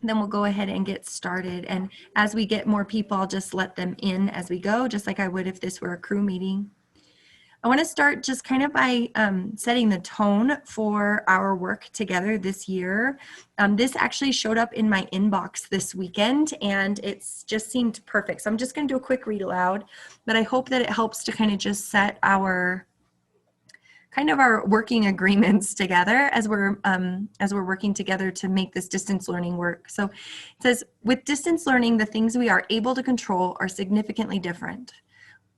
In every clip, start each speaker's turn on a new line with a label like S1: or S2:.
S1: then we'll go ahead and get started. And as we get more people, I'll just let them in as we go, just like I would if this were a crew meeting. I want to start just kind of by setting the tone for our work together this year. This actually showed up in my inbox this weekend, and it's just seemed perfect. So I'm just going to do a quick read aloud, but I hope that it helps to kind of just set our working agreements together as we're working together to make this distance learning work. So it says, with distance learning, the things we are able to control are significantly different.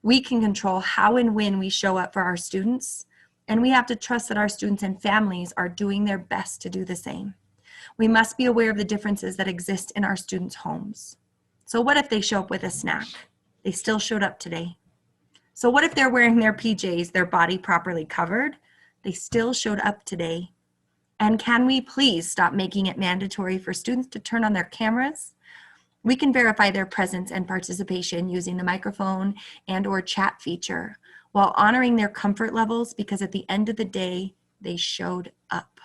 S1: We can control how and when we show up for our students, and we have to trust that our students and families are doing their best to do the same. We must be aware of the differences that exist in our students' homes. So what if they show up with a snack? They still showed up today. So what if they're wearing their PJs, their body properly covered? They still showed up today. And can we please stop making it mandatory for students to turn on their cameras? We can verify their presence and participation using the microphone and/or chat feature while honoring their comfort levels, because at the end of the day, they showed up.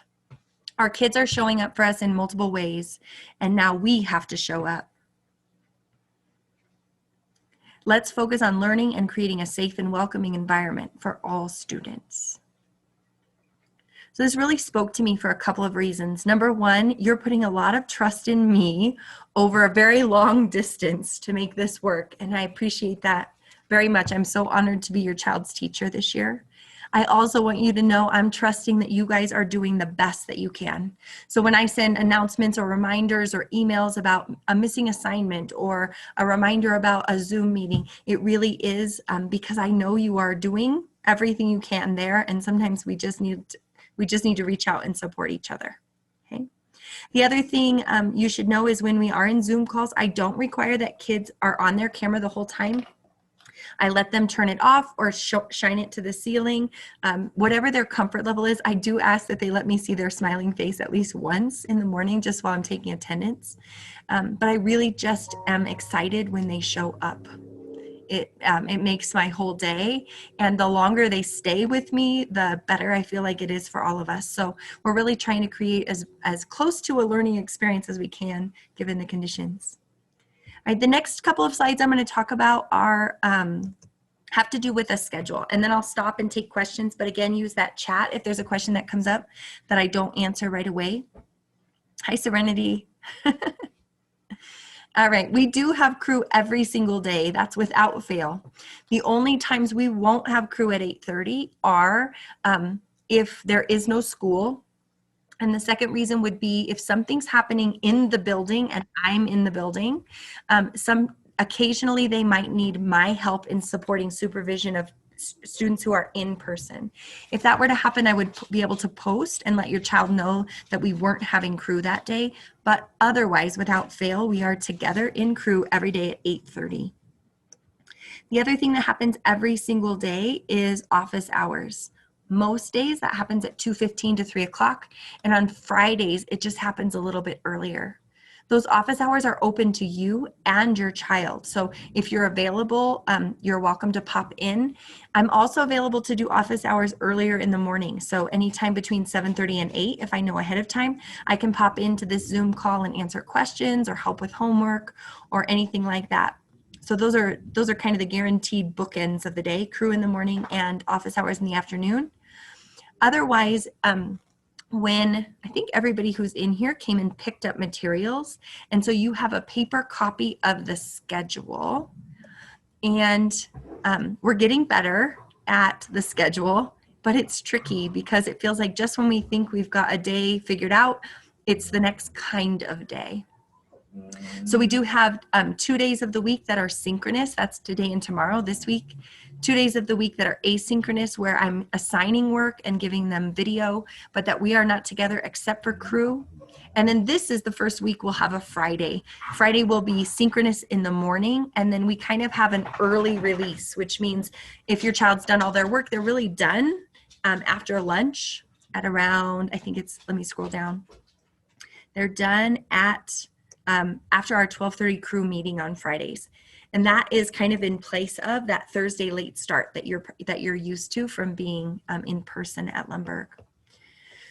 S1: Our kids are showing up for us in multiple ways, and now we have to show up. Let's focus on learning and creating a safe and welcoming environment for all students. So this really spoke to me for a couple of reasons. Number one, you're putting a lot of trust in me over a very long distance to make this work, and I appreciate that very much. I'm so honored to be your child's teacher this year. I also want you to know I'm trusting that you guys are doing the best that you can. So when I send announcements or reminders or emails about a missing assignment or a reminder about a Zoom meeting, it really is because I know you are doing everything you can there, and sometimes we just need to reach out and support each other. Okay. The other thing you should know is when we are in Zoom calls, I don't require that kids are on their camera the whole time. I let them turn it off or shine it to the ceiling. Whatever their comfort level is, I do ask that they let me see their smiling face at least once in the morning just while I'm taking attendance. But I really just am excited when they show up. It makes my whole day, and the longer they stay with me, the better I feel like it is for all of us. So we're really trying to create as close to a learning experience as we can given the conditions. All right, the next couple of slides I'm going to talk about are have to do with a schedule, and then I'll stop and take questions, but again, use that chat if there's a question that comes up that I don't answer right away. Hi, Serenity. All right, we do have crew every single day. That's without fail. The only times we won't have crew at 8:30 are if there is no school. And the second reason would be if something's happening in the building and I'm in the building. Occasionally they might need my help in supporting supervision of students who are in person. If that were to happen, I would be able to post and let your child know that we weren't having crew that day. But otherwise, without fail, we are together in crew every day at 8:30. The other thing that happens every single day is office hours. Most days that happens at 2:15 to 3 o'clock, and on Fridays it just happens a little bit earlier. Those office hours are open to you and your child. So if you're available, you're welcome to pop in. I'm also available to do office hours earlier in the morning. So anytime between 7:30 and 8, if I know ahead of time, I can pop into this Zoom call and answer questions or help with homework or anything like that. So those are kind of the guaranteed bookends of the day, crew in the morning and office hours in the afternoon. Otherwise, when I think everybody who's in here came and picked up materials, and so you have a paper copy of the schedule, and we're getting better at the schedule, but it's tricky because it feels like just when we think we've got a day figured out, it's the next kind of day. So we do have 2 days of the week that are synchronous. That's today and tomorrow this week. 2 days of the week that are asynchronous, where I'm assigning work and giving them video, but that we are not together except for crew. And then this is the first week we'll have a Friday. Friday will be synchronous in the morning, and then we kind of have an early release, which means if your child's done all their work, they're really done after lunch at around, I think it's, let me scroll down. They're done at after our 12:30 crew meeting on Fridays. And that is kind of in place of that Thursday late start that you're used to from being in person at Lundberg.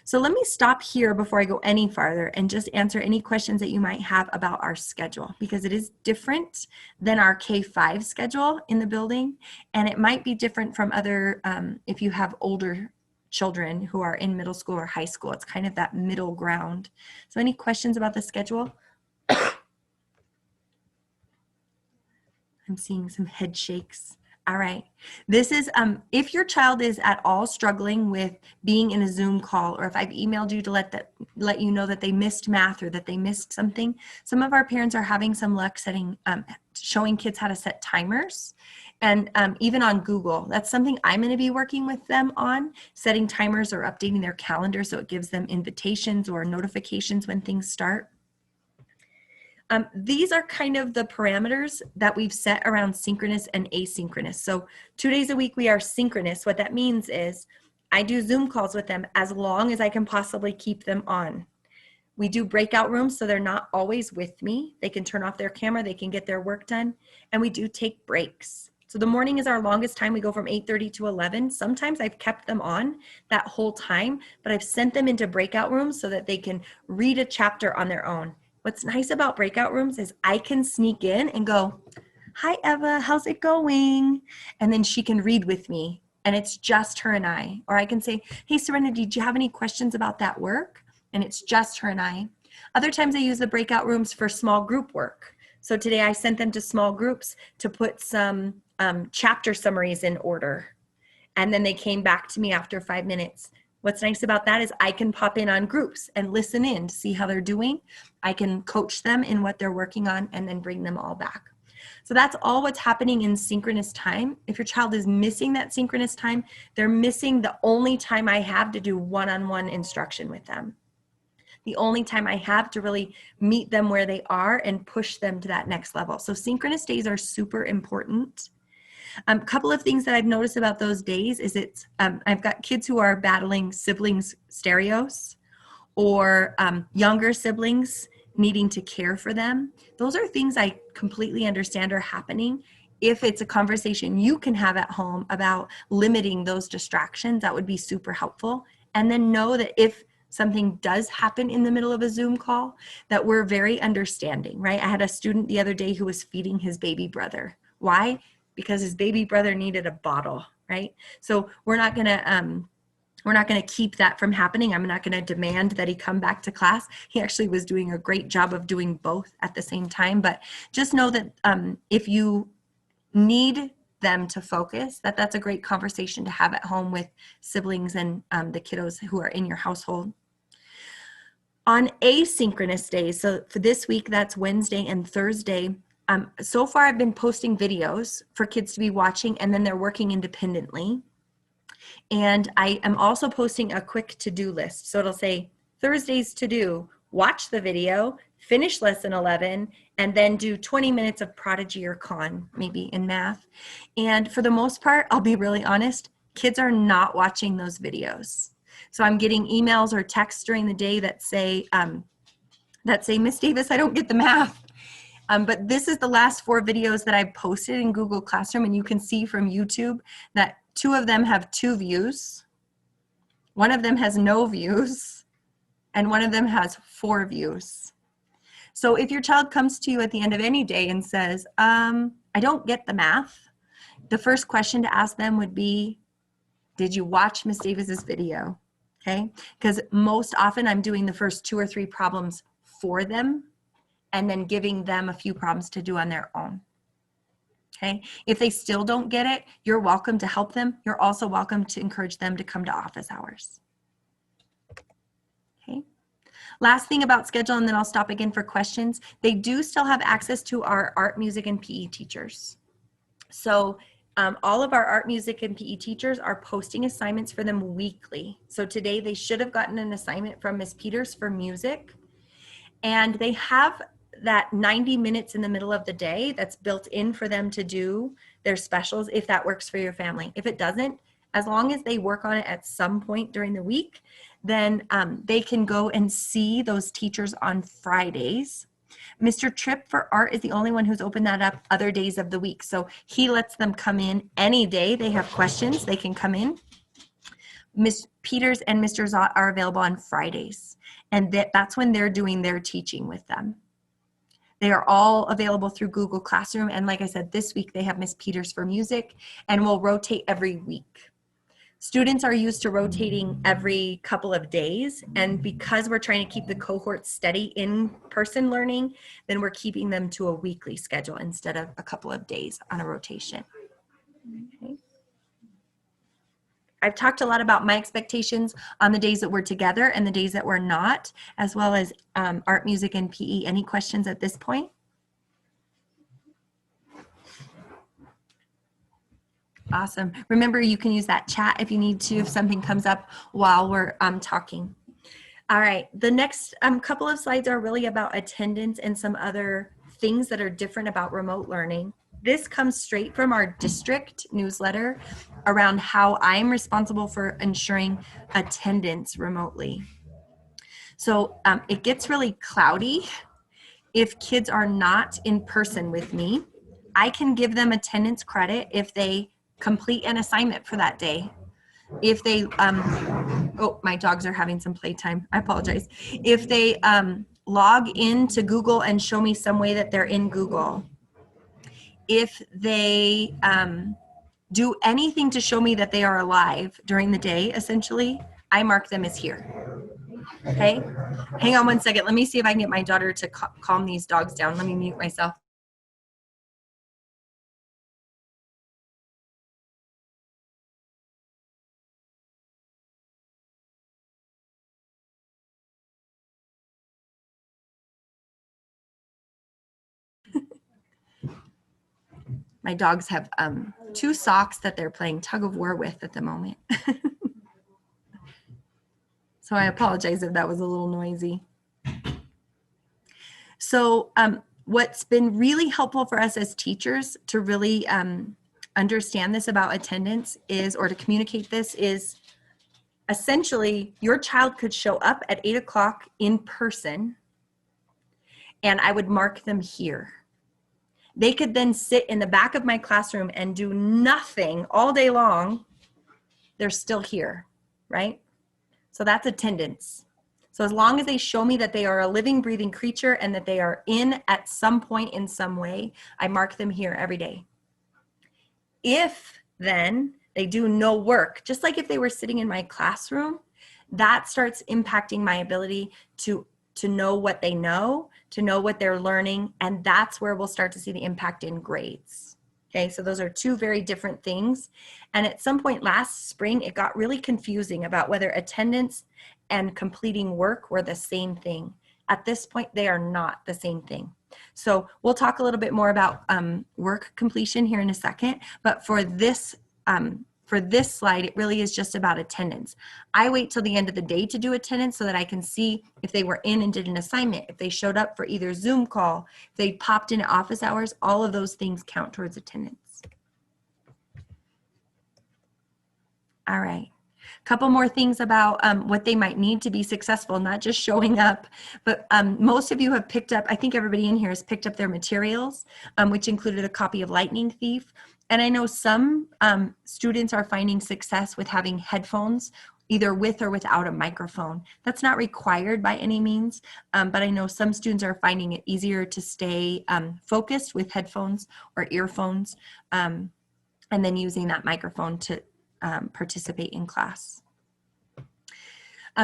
S1: So let me stop here before I go any farther and just answer any questions that you might have about our schedule, because it is different than our K-5 schedule in the building, and it might be different from other, if you have older children who are in middle school or high school. It's kind of that middle ground. So any questions about the schedule? I'm seeing some head shakes. All right. This is, if your child is at all struggling with being in a Zoom call, or if I've emailed you to let you know that they missed math or that they missed something, some of our parents are having some luck showing kids how to set timers. And even on Google, that's something I'm going to be working with them on, setting timers or updating their calendar so it gives them invitations or notifications when things start. These are kind of the parameters that we've set around synchronous and asynchronous. So 2 days a week we are synchronous. What that means is I do Zoom calls with them as long as I can possibly keep them on. We do breakout rooms, so they're not always with me. They can turn off their camera, they can get their work done, and we do take breaks. So the morning is our longest time. We go from 8:30 to 11. Sometimes I've kept them on that whole time, but I've sent them into breakout rooms so that they can read a chapter on their own. What's nice about breakout rooms is I can sneak in and go, "Hi, Eva, how's it going?" And then she can read with me, and it's just her and I. Or I can say, "Hey, Serenity, do you have any questions about that work?" And it's just her and I. Other times I use the breakout rooms for small group work. So today I sent them to small groups to put some chapter summaries in order. And then they came back to me after 5 minutes. What's nice about that is I can pop in on groups and listen in to see how they're doing. I can coach them in what they're working on and then bring them all back. So that's all what's happening in synchronous time. If your child is missing that synchronous time, they're missing the only time I have to do one-on-one instruction with them. The only time I have to really meet them where they are and push them to that next level. So synchronous days are super important. A couple of things that I've noticed about those days is I've got kids who are battling siblings stereos, or younger siblings needing to care for them. Those are things I completely understand are happening. If it's a conversation you can have at home about limiting those distractions, that would be super helpful. And then know that if something does happen in the middle of a Zoom call, that we're very understanding, right? I had a student the other day who was feeding his baby brother. Why? Because his baby brother needed a bottle, right? So we're not gonna keep that from happening. I'm not gonna demand that he come back to class. He actually was doing a great job of doing both at the same time. But just know that if you need them to focus, that's a great conversation to have at home with siblings and the kiddos who are in your household. On asynchronous days, so for this week, that's Wednesday and Thursday, so far I've been posting videos for kids to be watching, and then they're working independently. And I am also posting a quick to-do list. So it'll say Thursday's to-do, watch the video, finish lesson 11, and then do 20 minutes of Prodigy or Khan, maybe in math. And for the most part, I'll be really honest, kids are not watching those videos. So I'm getting emails or texts during the day that say, Miss Davis, I don't get the math. But this is the last 4 videos that I've posted in Google Classroom, and you can see from YouTube that 2 of them have 2 views, 1 of them has no views, and 1 of them has 4 views. So if your child comes to you at the end of any day and says, I don't get the math, the first question to ask them would be, did you watch Miss Davis's video? Okay, because most often I'm doing the first 2 or 3 problems for them and then giving them a few problems to do on their own. Okay, if they still don't get it, you're welcome to help them. You're also welcome to encourage them to come to office hours. Okay, last thing about schedule, and then I'll stop again for questions. They do still have access to our art, music, and PE teachers. So all of our art, music, and PE teachers are posting assignments for them weekly. So today they should have gotten an assignment from Miss Peters for music. And they have that 90 minutes in the middle of the day that's built in for them to do their specials, if that works for your family. If it doesn't, as long as they work on it at some point during the week, then they can go and see those teachers on Fridays. Mr. Tripp for art is the only one who's opened that up other days of the week. So he lets them come in any day they have questions, they can come in. Peters and Mr. Zott are available on Fridays, and that's when they're doing their teaching with them. They are all available through Google Classroom, and like I said, this week they have Miss Peters for music, and we'll rotate every week. Students are used to rotating every couple of days, and because we're trying to keep the cohort steady in-person learning, then we're keeping them to a weekly schedule instead of a couple of days on a rotation. Okay. I've talked a lot about my expectations on the days that we're together and the days that we're not, as well as art, music, and PE. Any questions at this point? Awesome. Remember, you can use that chat if you need to, if something comes up while we're talking. All right, the next couple of slides are really about attendance and some other things that are different about remote learning. This comes straight from our district newsletter around how I'm responsible for ensuring attendance remotely. So it gets really cloudy if kids are not in person with me. I can give them attendance credit if they complete an assignment for that day. If they, oh, my dogs are having some playtime. I apologize. If they log into Google and show me some way that they're in Google. If they do anything to show me that they are alive during the day, essentially, I mark them as here. Okay? Hang on one second. Let me see if I can get my daughter to calm these dogs down. Let me mute myself. My dogs have 2 socks that they're playing tug of war with at the moment. So I apologize if that was a little noisy. So what's been really helpful for us as teachers to really understand this about attendance is, or to communicate this is, essentially your child could show up at 8 o'clock in person and I would mark them here. They could then sit in the back of my classroom and do nothing all day long. They're still here, right? So that's attendance. So as long as they show me that they are a living, breathing creature and that they are in at some point in some way, I mark them here every day. If then they do no work, just like if they were sitting in my classroom, that starts impacting my ability to know what they know, to know what they're learning, and that's where we'll start to see the impact in grades. Okay, so those are 2 very different things. And at some point last spring, it got really confusing about whether attendance and completing work were the same thing. At this point, they are not the same thing. So we'll talk a little bit more about work completion here in a second, but for this slide, it really is just about attendance. I wait till the end of the day to do attendance so that I can see if they were in and did an assignment, if they showed up for either Zoom call, if they popped in at office hours, all of those things count towards attendance. All right. A couple more things about what they might need to be successful, not just showing up, but most of you have picked up, I think everybody in here has picked up their materials, which included a copy of Lightning Thief. And I know some students are finding success with having headphones, either with or without a microphone. That's not required by any means, but I know some students are finding it easier to stay focused with headphones or earphones, and then using that microphone to participate in class.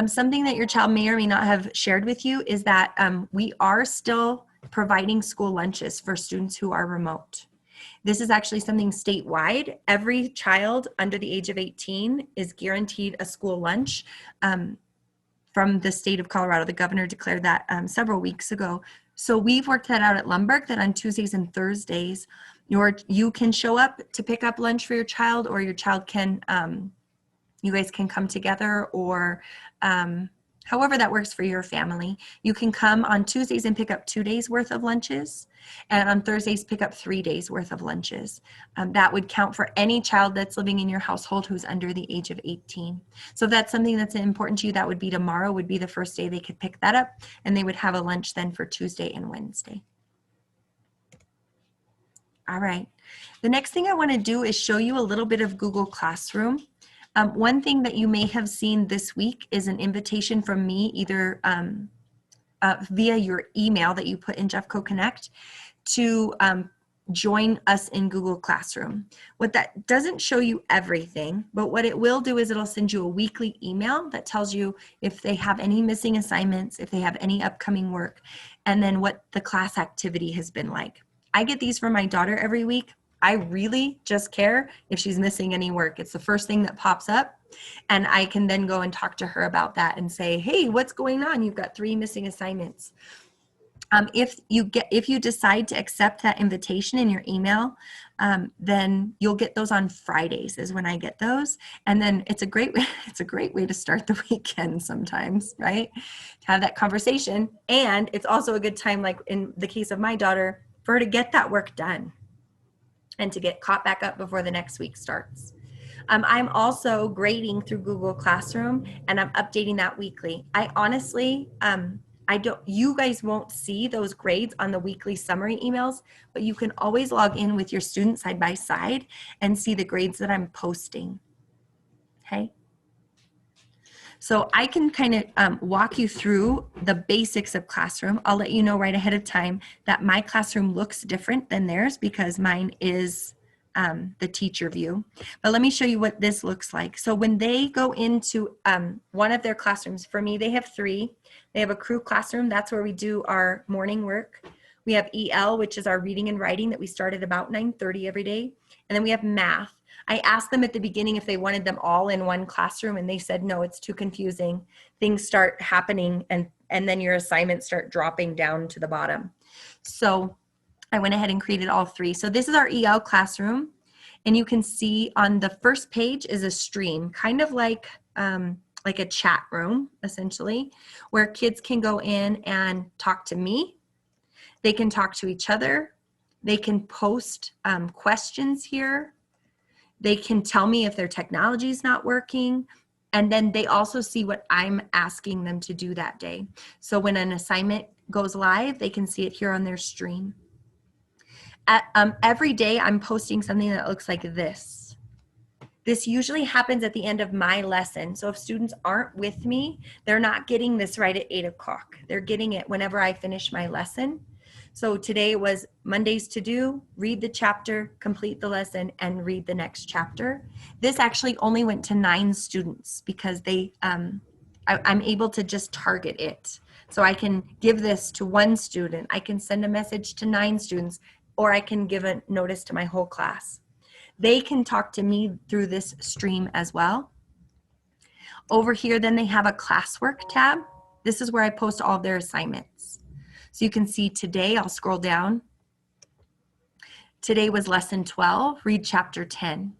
S1: Something that your child may or may not have shared with you is that we are still providing school lunches for students who are remote. This is actually something statewide. Every child under the age of 18 is guaranteed a school lunch from the state of Colorado. The governor declared that several weeks ago. So we've worked that out at Lundberg, that on Tuesdays and Thursdays, you can show up to pick up lunch for your child, or your child can, you guys can come together, or however that works for your family. You can come on Tuesdays and pick up 2 days worth of lunches, and on Thursdays pick up 3 days worth of lunches. That would count for any child that's living in your household who's under the age of 18. So if that's something that's important to you, that would be tomorrow would be the first day they could pick that up, and they would have a lunch then for Tuesday and Wednesday. All right. The next thing I want to do is show you a little bit of Google Classroom. One thing that you may have seen this week is an invitation from me, either via your email that you put in Jeffco Connect, to join us in Google Classroom. What that doesn't show you everything, but what it will do is it'll send you a weekly email that tells you if they have any missing assignments, if they have any upcoming work, and then what the class activity has been like. I get these from my daughter every week. I really just care if she's missing any work. It's the first thing that pops up, and I can then go and talk to her about that and say, hey, what's going on? You've got 3 missing assignments. If you decide to accept that invitation in your email, then you'll get those on Fridays is when I get those. And then it's a great way to start the weekend sometimes, right? To have that conversation. And it's also a good time, like in the case of my daughter, for her to get that work done and to get caught back up before the next week starts. I'm also grading through Google Classroom, and I'm updating that weekly. I honestly, you guys won't see those grades on the weekly summary emails, but you can always log in with your student side by side and see the grades that I'm posting. Okay. So I can kind of walk you through the basics of Classroom. I'll let you know right ahead of time that my classroom looks different than theirs because mine is the teacher view. But let me show you what this looks like. So when they go into one of their classrooms, for me, they have 3. They have a crew classroom. That's where we do our morning work. We have EL, which is our reading and writing that we start at about 9:30 every day. And then we have math. I asked them at the beginning if they wanted them all in one classroom, and they said, no, it's too confusing. Things start happening, and then your assignments start dropping down to the bottom. So I went ahead and created all 3. So this is our EL classroom, and you can see on the first page is a stream, kind of like a chat room, essentially, where kids can go in and talk to me. They can talk to each other. They can post questions here. They can tell me if their technology is not working. And then they also see what I'm asking them to do that day. So when an assignment goes live, they can see it here on their stream. Every day I'm posting something that looks like this. This usually happens at the end of my lesson. So if students aren't with me, they're not getting this right at 8 o'clock. They're getting it whenever I finish my lesson. So today was Monday's to do, read the chapter, complete the lesson, and read the next chapter. This actually only went to 9 students because I'm able to just target it. So I can give this to 1 student, I can send a message to 9 students, or I can give a notice to my whole class. They can talk to me through this stream as well. Over here, then they have a classwork tab. This is where I post all of their assignments. So you can see today, I'll scroll down. Today was lesson 12, read chapter 10.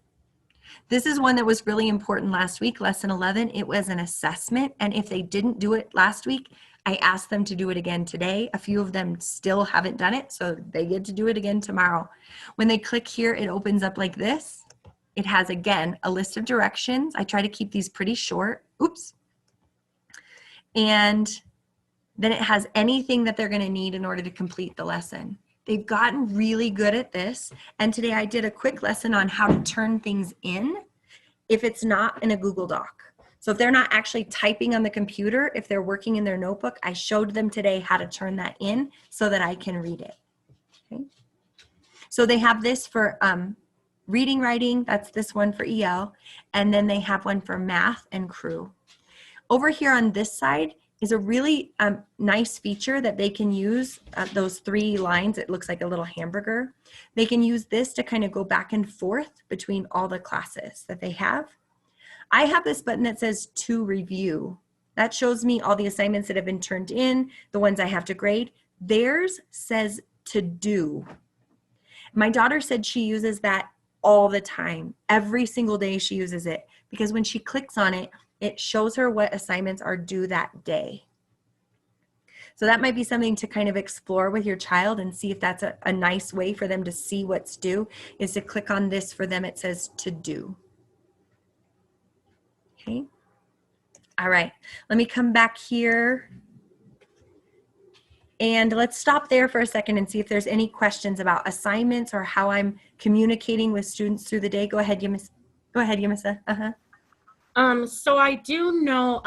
S1: This is one that was really important last week, lesson 11. It was an assessment, and if they didn't do it last week, I asked them to do it again today. A few of them still haven't done it, so they get to do it again tomorrow. When they click here, it opens up like this. It has, again, a list of directions. I try to keep these pretty short. Oops. And then it has anything that they're going to need in order to complete the lesson. They've gotten really good at this. And today I did a quick lesson on how to turn things in if it's not in a Google Doc. So if they're not actually typing on the computer, if they're working in their notebook, I showed them today how to turn that in so that I can read it. Okay. So they have this for reading, writing, that's this one for EL, and then they have one for math and crew. Over here on this side is a really nice feature that they can use, those 3 lines, it looks like a little hamburger. They can use this to kind of go back and forth between all the classes that they have. I have this button that says to review. That shows me all the assignments that have been turned in, the ones I have to grade. Theirs says to do. My daughter said she uses that all the time. Every single day she uses it because when she clicks on it, it shows her what assignments are due that day. So that might be something to kind of explore with your child and see if that's a nice way for them to see what's due, is to click on this. For them, it says to do. Okay. All right. Let me come back here. And let's stop there for a second and see if there's any questions about assignments or how I'm communicating with students through the day. Go ahead, Yamisa.
S2: So I do know,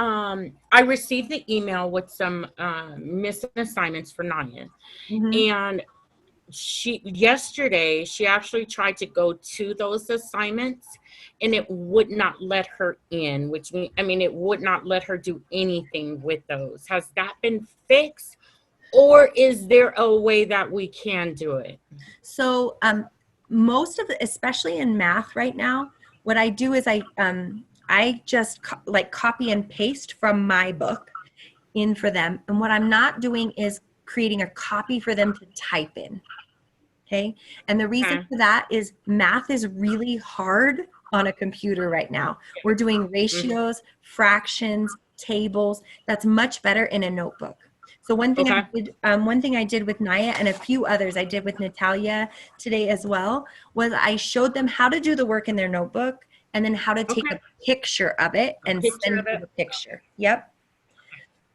S2: I received the email with some missing assignments for Naya.
S1: Hmm.
S2: And yesterday she actually tried to go to those assignments and it would not let her in, which mean I mean it would not let her do anything with those. Has that been fixed, or is there a way that we can do it?
S1: So most of the, especially in math right now, what I do is I just like copy and paste from my book in for them. And what I'm not doing is creating a copy for them to type in. Okay. And the reason
S2: Okay.
S1: for that is math is really hard on a computer right now. We're doing
S2: Mhm.
S1: ratios, fractions, tables. That's much better in a notebook. So
S2: Okay.
S1: one thing I did with Naya and a few others I did with Natalia today as well, was I showed them how to do the work in their notebook and then how to take
S2: Okay.
S1: a picture of it
S2: A
S1: and
S2: picture
S1: send
S2: of
S1: me
S2: it.
S1: the picture. Yep.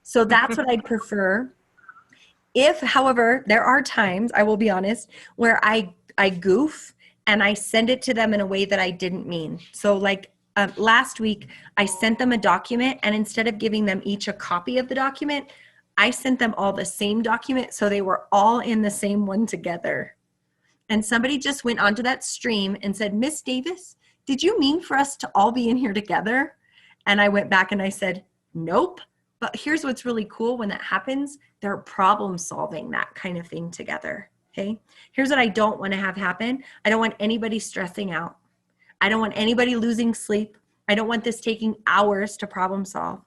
S1: So that's what I'd prefer. If, however, there are times, I will be honest, where I goof and I send it to them in a way that I didn't mean. So like last week, I sent them a document, and instead of giving them each a copy of the document, I sent them all the same document, so they were all in the same one together. And somebody just went onto that stream and said, Miss Davis, did you mean for us to all be in here together? And I went back and I said, nope. But here's what's really cool when that happens, they're problem solving that kind of thing together. Okay. Here's what I don't want to have happen. I don't want anybody stressing out. I don't want anybody losing sleep. I don't want this taking hours to problem solve.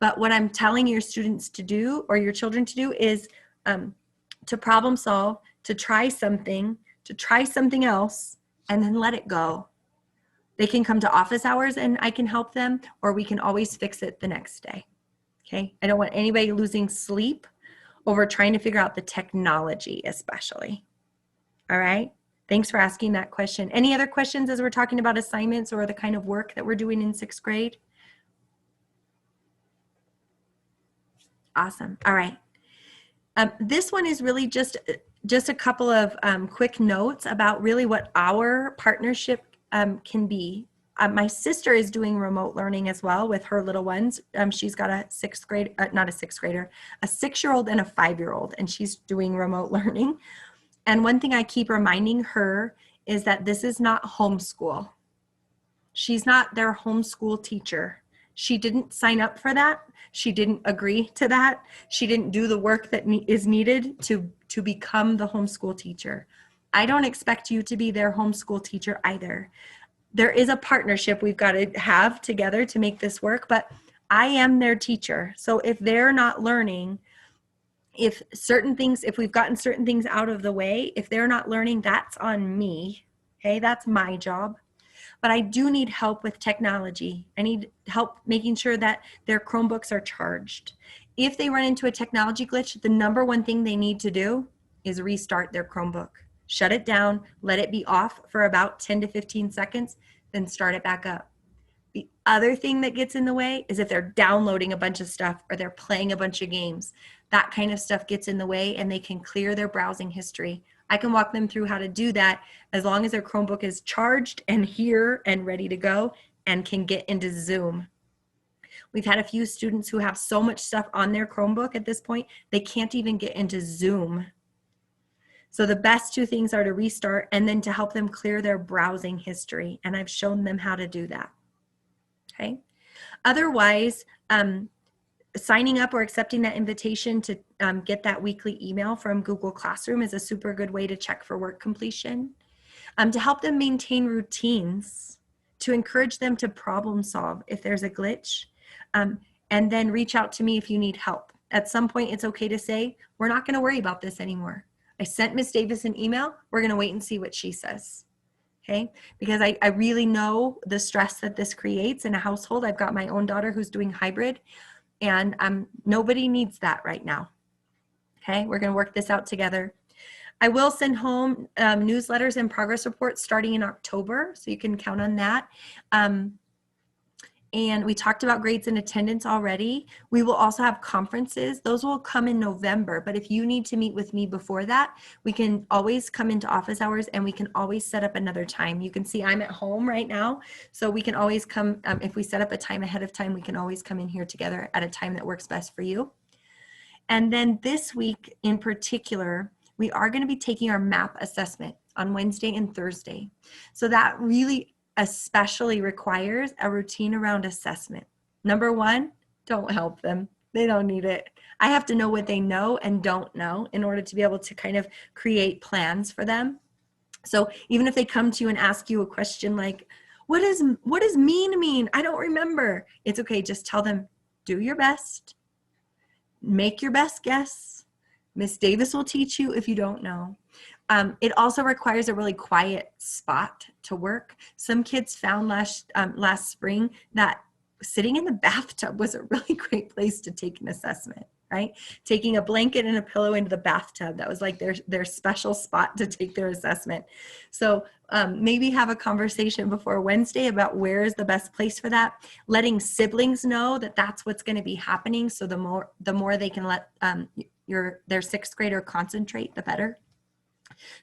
S1: But what I'm telling your students to do, or your children to do, is um, to problem solve, to try something else, and then let it go. They can come to office hours and I can help them, or we can always fix it the next day. Okay. I don't want anybody losing sleep over trying to figure out the technology, especially. All right. Thanks for asking that question. Any other questions as we're talking about assignments or the kind of work that we're doing in sixth grade? Awesome. All right. This one is really just a couple of quick notes about really what our partnership can be. My sister is doing remote learning as well with her little ones. She's got a sixth grade, not a sixth grader, a 6-year-old and a 5-year-old, and she's doing remote learning. And one thing I keep reminding her is that this is not homeschool. She's not their homeschool teacher. She didn't sign up for that. She didn't agree to that. She didn't do the work that is needed to become the homeschool teacher. I don't expect you to be their homeschool teacher either. There is a partnership we've got to have together to make this work, but I am their teacher. So if they're not learning, if we've gotten certain things out of the way, if they're not learning, that's on me. Okay, that's my job. But I do need help with technology. I need help making sure that their Chromebooks are charged. If they run into a technology glitch, the number one thing they need to do is restart their Chromebook. Shut it down, let it be off for about 10 to 15 seconds, then start it back up. The other thing that gets in the way is if they're downloading a bunch of stuff or they're playing a bunch of games. That kind of stuff gets in the way and they can clear their browsing history. I can walk them through how to do that as long as their Chromebook is charged and here and ready to go and can get into Zoom. We've had a few students who have so much stuff on their Chromebook at this point, they can't even get into Zoom. So the best two things are to restart and then to help them clear their browsing history. And I've shown them how to do that. Okay. Otherwise, signing up or accepting that invitation to get that weekly email from Google Classroom is a super good way to check for work completion. To help them maintain routines, to encourage them to problem solve if there's a glitch, and then reach out to me if you need help. At some point, it's okay to say, we're not going to worry about this anymore. I sent Miss Davis an email. We're going to wait and see what she says. Okay, because I really know the stress that this creates in a household. I've got my own daughter who's doing hybrid, and nobody needs that right now. Okay, we're going to work this out together. I will send home newsletters and progress reports starting in October, so you can count on that. And we talked about grades and attendance already. We will also have conferences. Those will come in November. But if you need to meet with me before that, we can always come into office hours and we can always set up another time. You can see I'm at home right now. So we can always come, if we set up a time ahead of time, we can always come in here together at a time that works best for you. And then this week in particular, we are going to be taking our MAP assessment on Wednesday and Thursday. So that really especially requires a routine around assessment. Number one, don't help them. They don't need it. I have to know what they know and don't know in order to be able to kind of create plans for them. So even if they come to you and ask you a question like, what does mean? I don't remember. It's okay. Just tell them, do your best. Make your best guess. Miss Davis will teach you if you don't know. It also requires a really quiet spot to work. Some kids found last spring that sitting in the bathtub was a really great place to take an assessment, right? Taking a blanket and a pillow into the bathtub, that was like their special spot to take their assessment. So maybe have a conversation before Wednesday about where is the best place for that. Letting siblings know that that's what's going to be happening. So the more they can let their sixth grader concentrate, the better.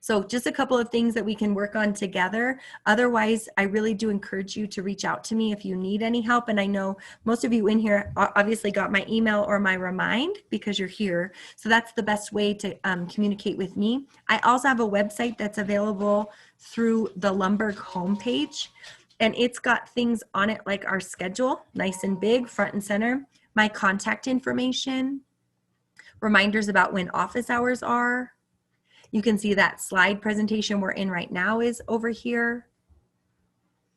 S1: So just a couple of things that we can work on together. Otherwise, I really do encourage you to reach out to me if you need any help. And I know most of you in here obviously got my email or my remind because you're here. So that's the best way to communicate with me. I also have a website that's available through the Lundberg homepage. And it's got things on it like our schedule, nice and big, front and center, my contact information, reminders about when office hours are. You can see that slide presentation we're in right now is over here.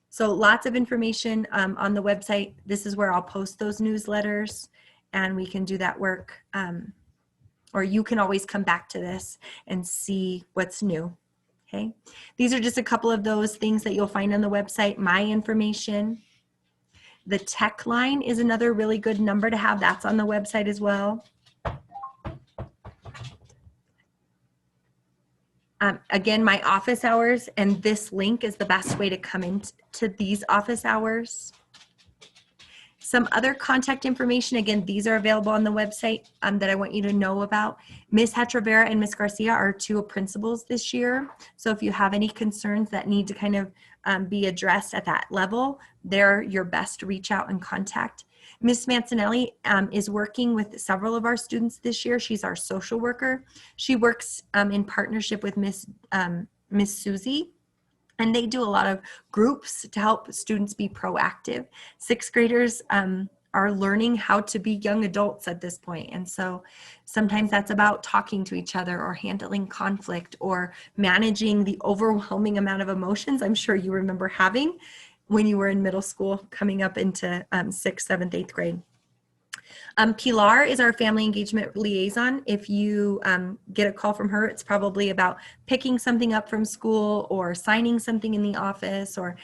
S1: So lots of information on the website. This is where I'll post those newsletters and we can do that work. Or you can always come back to this and see what's new. Okay. These are just a couple of those things that you'll find on the website, my information. The tech line is another really good number to have. That's on the website as well. Again, my office hours, and this link is the best way to come into these office hours. Some other contact information, again, these are available on the website that I want you to know about. Ms. Hetravera and Ms. Garcia are two principals this year. So if you have any concerns that need to kind of be addressed at that level, they're your best reach out and contact. Ms. Mancinelli is working with several of our students this year. She's our social worker. She works in partnership with Miss Susie, and they do a lot of groups to help students be proactive. Sixth graders are learning how to be young adults at this point. And so sometimes that's about talking to each other or handling conflict or managing the overwhelming amount of emotions I'm sure you remember having when you were in middle school coming up into 6th, 7th, 8th grade. Pilar is our family engagement liaison. If you get a call from her, it's probably about picking something up from school or signing something in the office or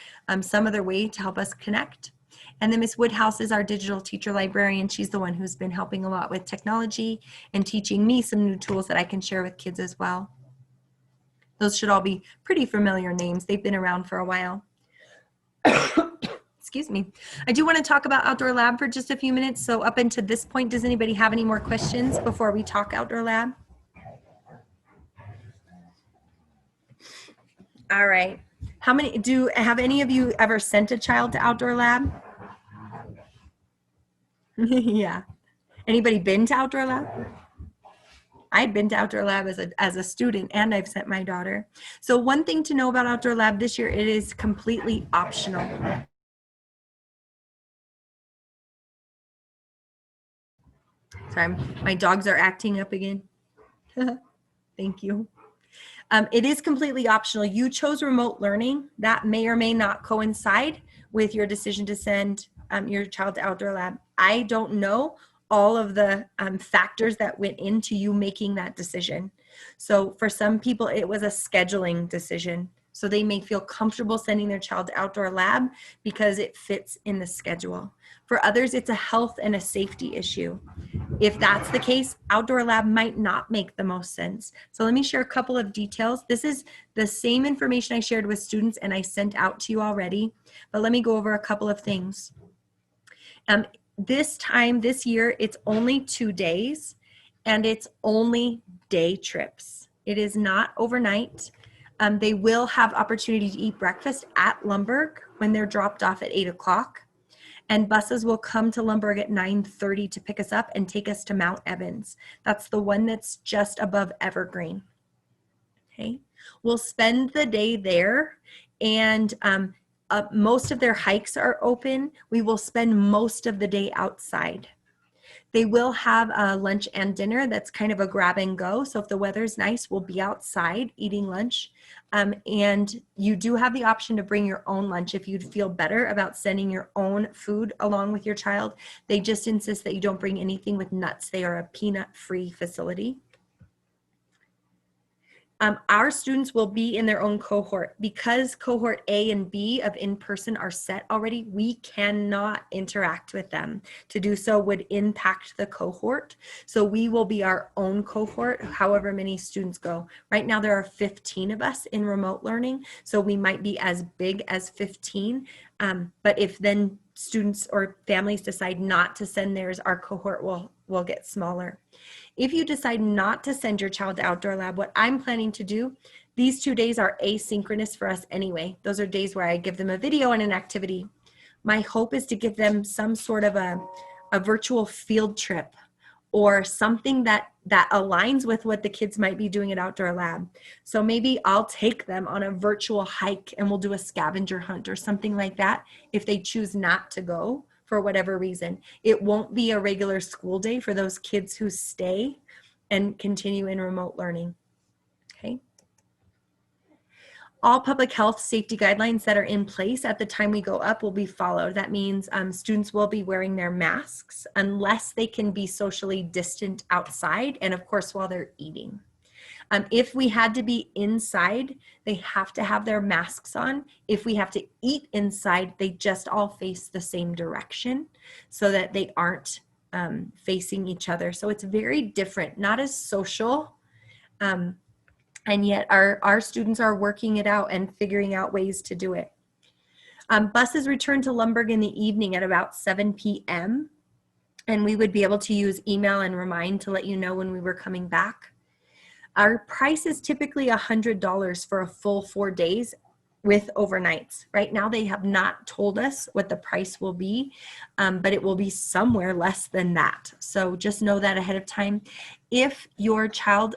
S1: some other way to help us connect. And then Ms. Woodhouse is our digital teacher librarian. She's the one who's been helping a lot with technology and teaching me some new tools that I can share with kids as well. Those should all be pretty familiar names. They've been around for a while. Excuse me. I do want to talk about Outdoor Lab for just a few minutes. So up until this point, does anybody have any more questions before we talk Outdoor Lab? All right. Have any of you ever sent a child to Outdoor Lab? Yeah. Anybody been to Outdoor Lab? I've been to Outdoor Lab as a student, and I've sent my daughter. So one thing to know about Outdoor Lab this year, it is completely optional. Sorry, my dogs are acting up again. Thank you. It is completely optional. You chose remote learning. That may or may not coincide with your decision to send your child to Outdoor Lab. I don't know all of the factors that went into you making that decision. So for some people, it was a scheduling decision. So they may feel comfortable sending their child to Outdoor Lab because it fits in the schedule. For others, it's a health and a safety issue. If that's the case, Outdoor Lab might not make the most sense. So let me share a couple of details. This is the same information I shared with students and I sent out to you already, but let me go over a couple of things. This year, it's only 2 days and it's only day trips. It is not overnight. They will have opportunity to eat breakfast at Lumberg when they're dropped off at 8 o'clock. And buses will come to Lumberg at 9:30 to pick us up and take us to Mount Evans. That's the one that's just above Evergreen. Okay. We'll spend the day there, and most of their hikes are open. We will spend most of the day outside. They will have a lunch and dinner that's kind of a grab and go. So if the weather's nice, we'll be outside eating lunch. And you do have the option to bring your own lunch if you'd feel better about sending your own food along with your child. They just insist that you don't bring anything with nuts. They are a peanut-free facility. Our students will be in their own cohort. Because cohort A and B of in-person are set already, we cannot interact with them. To do so would impact the cohort. So we will be our own cohort, however many students go. Right now there are 15 of us in remote learning, so we might be as big as 15. But if then students or families decide not to send theirs, our cohort will get smaller. If you decide not to send your child to Outdoor Lab, what I'm planning to do, these 2 days are asynchronous for us anyway. Those are days where I give them a video and an activity. My hope is to give them some sort of a virtual field trip or something that aligns with what the kids might be doing at Outdoor Lab. So maybe I'll take them on a virtual hike and we'll do a scavenger hunt or something like that if they choose not to go for whatever reason. It won't be a regular school day for those kids who stay and continue in remote learning. Okay. All public health safety guidelines that are in place at the time we go up will be followed. That means students will be wearing their masks unless they can be socially distant outside, and of course while they're eating. If we had to be inside, they have to have their masks on. If we have to eat inside, they just all face the same direction so that they aren't facing each other. So it's very different, not as social. And yet our students are working it out and figuring out ways to do it. Buses return to Lumberg in the evening at about 7 p.m. And we would be able to use email and remind to let you know when we were coming back. Our price is typically $100 for a full 4 days with overnights. Right now, they have not told us what the price will be, but it will be somewhere less than that. So just know that ahead of time. If your child,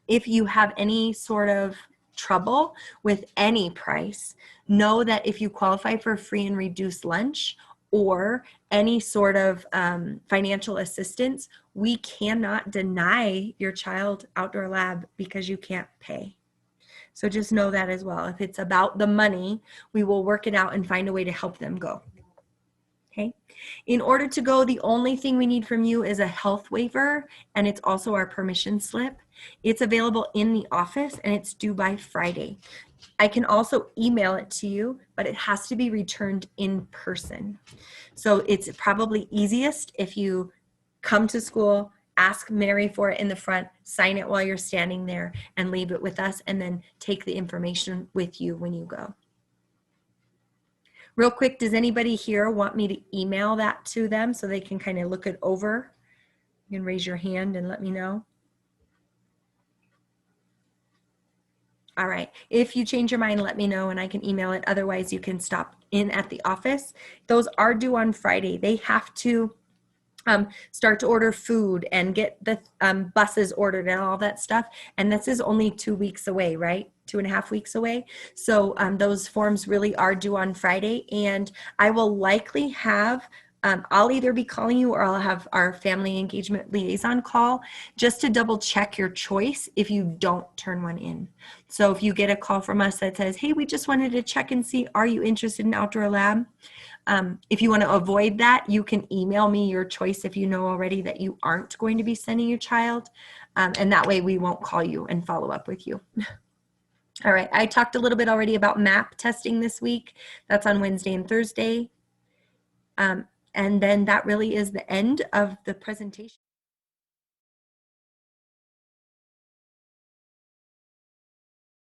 S1: if you have any sort of trouble with any price, know that if you qualify for free and reduced lunch or any sort of financial assistance, we cannot deny your child Outdoor Lab because you can't pay. So just know that as well. If it's about the money, we will work it out and find a way to help them go. Okay. In order to go, the only thing we need from you is a health waiver, and it's also our permission slip. It's available in the office and it's due by Friday. I can also email it to you, but it has to be returned in person. So it's probably easiest if you come to school, ask Mary for it in the front, sign it while you're standing there, and leave it with us, and then take the information with you when you go. Real quick, does anybody here want me to email that to them so they can kind of look it over? You can raise your hand and let me know. All right, if you change your mind, let me know and I can email it. Otherwise, you can stop in at the office. Those are due on Friday. They have to start to order food and get the buses ordered and all that stuff. And this is only 2 weeks away, right? 2.5 weeks away. So those forms really are due on Friday. And I will likely have I'll either be calling you or I'll have our family engagement liaison call just to double check your choice if you don't turn one in. So if you get a call from us that says, hey, we just wanted to check and see, are you interested in Outdoor Lab? If you want to avoid that, you can email me your choice if you know already that you aren't going to be sending your child. And that way we won't call you and follow up with you. All right, I talked a little bit already about MAP testing this week. That's on Wednesday and Thursday. And then that really is the end of the presentation.